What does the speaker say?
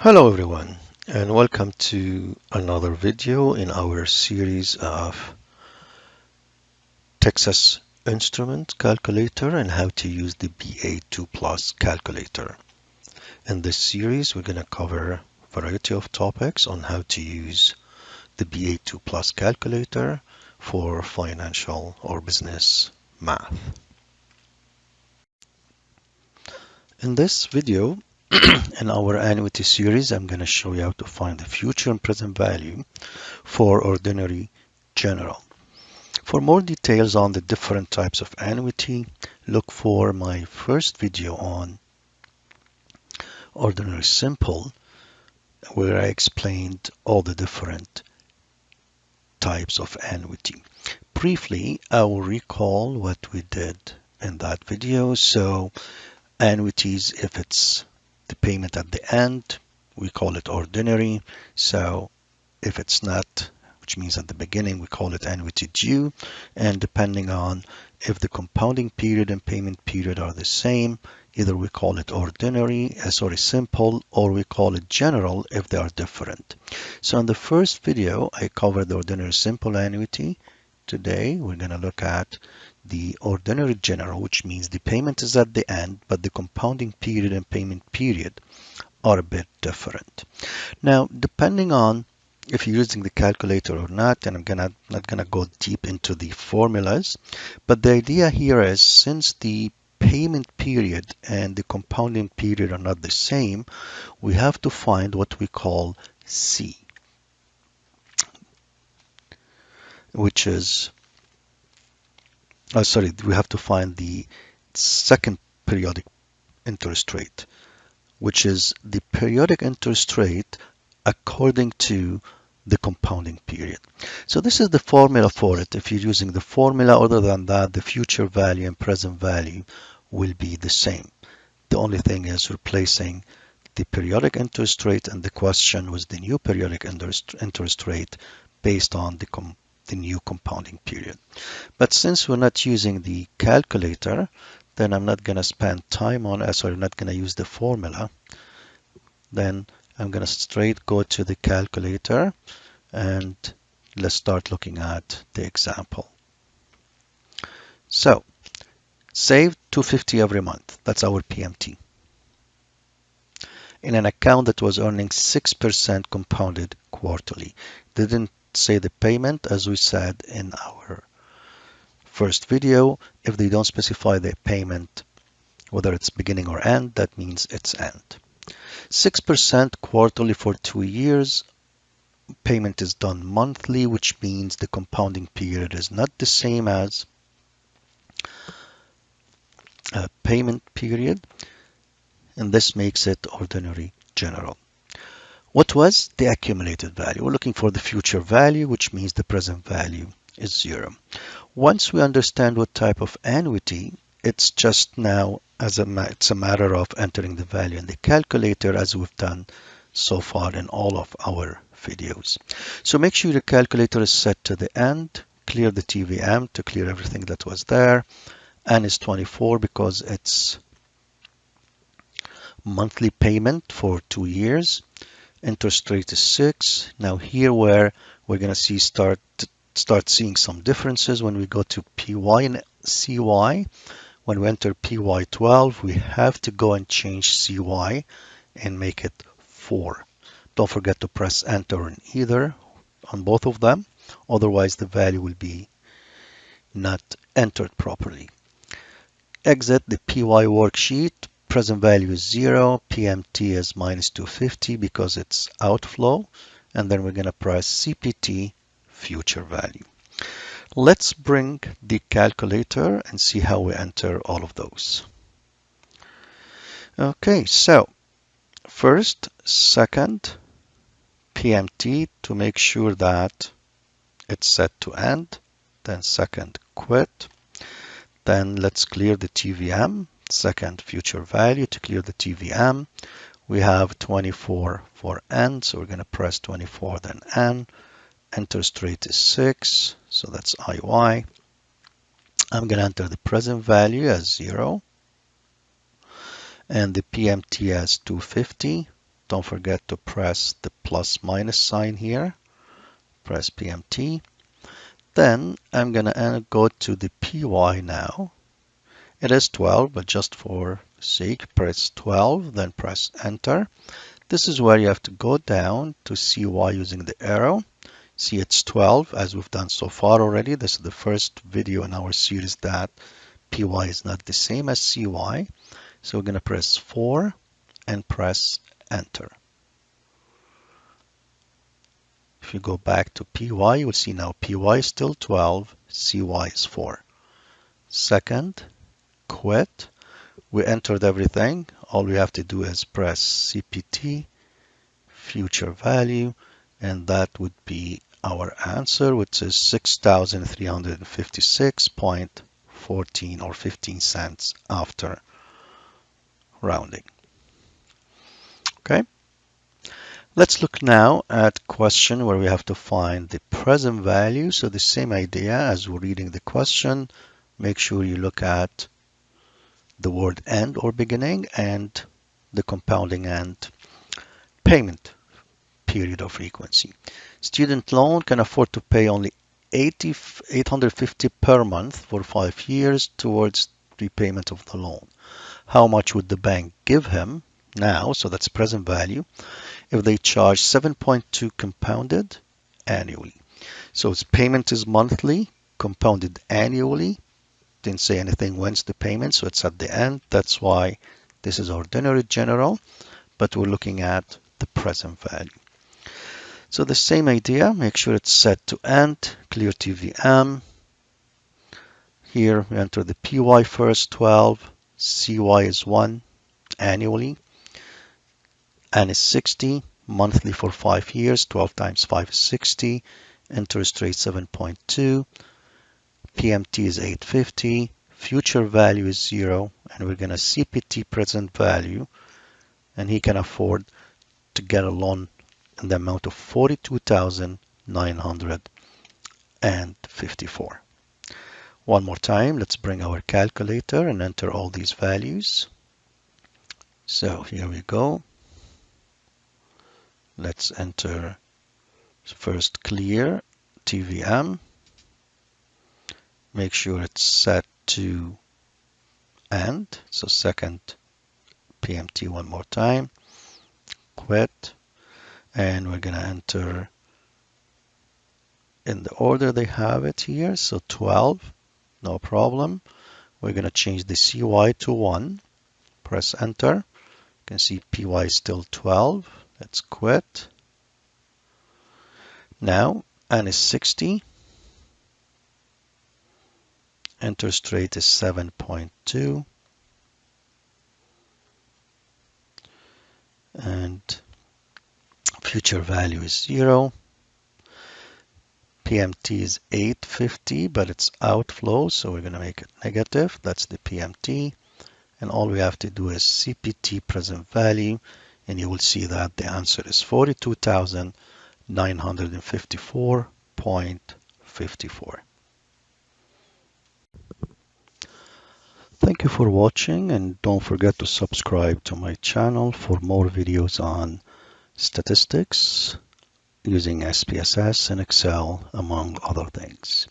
Hello everyone, and welcome to another video in our series of Texas Instrument Calculator and how to use the BA2 Plus calculator. In this series, we're going to cover a variety of topics on how to use the BA2 Plus calculator for financial or business math. In this video, in our annuity series, I'm going to show you how to find the future and present value for ordinary general. For more details on the different types of annuity, look for my first video on ordinary simple, where I explained all the different types of annuity. Briefly, I will recall what we did in that video. So annuities, if it's the payment at the end, we call it ordinary. So if it's not, which means at the beginning, we call it annuity due. And depending on if the compounding period and payment period are the same, either we call it ordinary, simple, or we call it general if they are different. So in the first video, I covered the ordinary simple annuity. Today, we're going to look at the ordinary general, which means the payment is at the end, but the compounding period and payment period are a bit different. Now, depending on if you're using the calculator or not, and I'm not gonna go deep into the formulas, but the idea here is since the payment period and the compounding period are not the same, we have to find what we call C, which is, we have to find the second periodic interest rate, which is the periodic interest rate according to the compounding period. So this is the formula for it. If you're using the formula, other than that, the future value and present value will be the same. The only thing is replacing the periodic interest rate and the question was the new periodic interest rate based on the new compounding period. But since we're not using the calculator, then I'm not going to spend time on it. I'm not going to use the formula. Then I'm going to straight go to the calculator and let's start looking at the example. So save $250 every month. That's our PMT. In an account that was earning 6% compounded quarterly. Didn't say the payment, as we said in our first video. If they don't specify the payment, whether it's beginning or end, that means it's end. 6% quarterly for 2 years. Payment is done monthly, which means the compounding period is not the same as a payment period, and this makes it ordinary general. What was the accumulated value? We're looking for the future value, which means the present value is 0. Once we understand what type of annuity, it's just now it's a matter of entering the value in the calculator as we've done so far in all of our videos. So make sure the calculator is set to the end, clear the TVM to clear everything that was there. N is 24 because it's monthly payment for 2 years. Interest rate is 6. Now here where we're going to start seeing some differences when we go to PY and CY. When we enter PY12, we have to go and change CY and make it 4. Don't forget to press enter on both of them. Otherwise, the value will be not entered properly. Exit the PY worksheet. Present value is 0. PMT is minus 250 because it's outflow. And then we're going to press CPT future value. Let's bring the calculator and see how we enter all of those. Okay, so first, second, PMT to make sure that it's set to end. Then second, quit. Then let's clear the TVM. Second, future value to clear the TVM. We have 24 for N, so we're going to press 24, then N. Interest rate is 6, so that's IY. I'm going to enter the present value as 0 and the PMT as 250. don't forget to press the plus minus sign here. Press PMT. Then I'm going to go to the PY now. It is 12, but just for sake, press 12, then press enter. This is where you have to go down to CY using the arrow. See, it's 12, as we've done so far already. This is the first video in our series that PY is not the same as CY. So we're going to press 4 and press enter. If you go back to PY, you will see now PY is still 12, CY is 4. Second, quit. We entered everything. All we have to do is press CPT, future value, and that would be our answer, which is 6,356.14 or 15 cents after rounding. Okay. Let's look now at question where we have to find the present value. So the same idea as we're reading the question, make sure you look at the word end or beginning and the compounding and payment period or frequency. Student loan can afford to pay only $850 per month for 5 years towards repayment of the loan. How much would the bank give him now? So that's present value. If they charge 7.2 compounded annually. So its payment is monthly, compounded annually. Didn't say anything when's the payment, so it's at the end. That's why this is ordinary general, but we're looking at the present value. So the same idea, make sure it's set to end, clear TVM. Here we enter the PY first, 12, CY is 1 annually. N is 60, monthly for 5 years, 12 times 5 is 60, interest rate 7.2, PMT is 850, future value is 0, and we're going to CPT present value, and he can afford to get a loan in the amount of 42,954. One more time, let's bring our calculator and enter all these values. So here we go. Let's enter first clear TVM. Make sure it's set to end. So second PMT one more time. Quit. And we're going to enter in the order they have it here. So 12, no problem. We're going to change the CY to 1. Press enter. You can see PY is still 12. Let's quit. Now, N is 60. Interest rate is 7.2. And future value is 0. PMT is 850, but it's outflow, so we're going to make it negative. That's the PMT. And all we have to do is CPT present value, and you will see that the answer is 42,954.54. Thank you for watching, and don't forget to subscribe to my channel for more videos on statistics using SPSS and Excel, among other things.